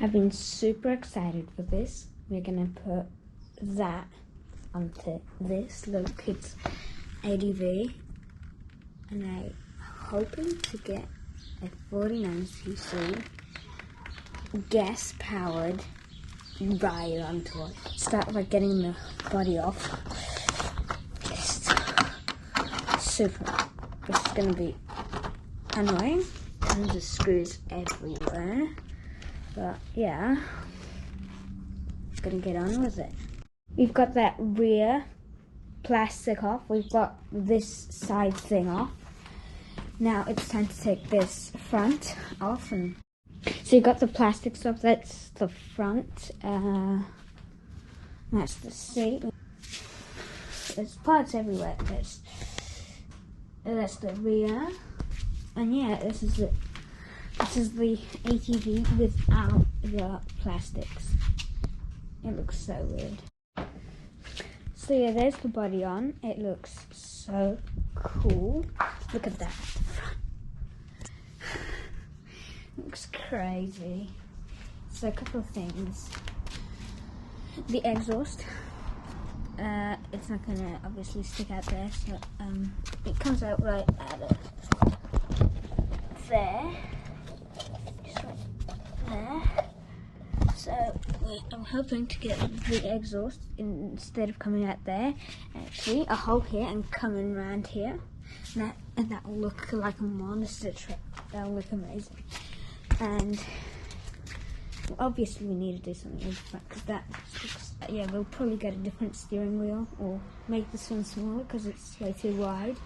I've been super excited for this. We're gonna put that onto this. Look, it's ADV, and I'm hoping to get a 49cc gas-powered ride onto it. Start by getting the body off. Just super. It's gonna be annoying. Tons of screws everywhere. But yeah, gonna get on with it. We've got that rear plastic off. We've got this side thing off. Now it's time to take this front off. And so you've got the plastic stuff. That's the front. That's the seat. There's parts everywhere. That's the rear. And yeah, this is it. This is the ATV without the plastics. It looks so weird. So yeah, there's the body on. It looks so cool. Look at that. It looks crazy. So a couple of things. The exhaust. It's not gonna obviously stick out there, so it comes out right at it. There. There. So I'm hoping to get the exhaust instead of coming out there, actually a hole here and coming around here, and that will look like a monster truck. That'll look amazing. And obviously we need to do something with the front, because that looks, yeah, we'll probably get a different steering wheel or make this one smaller because it's way too wide.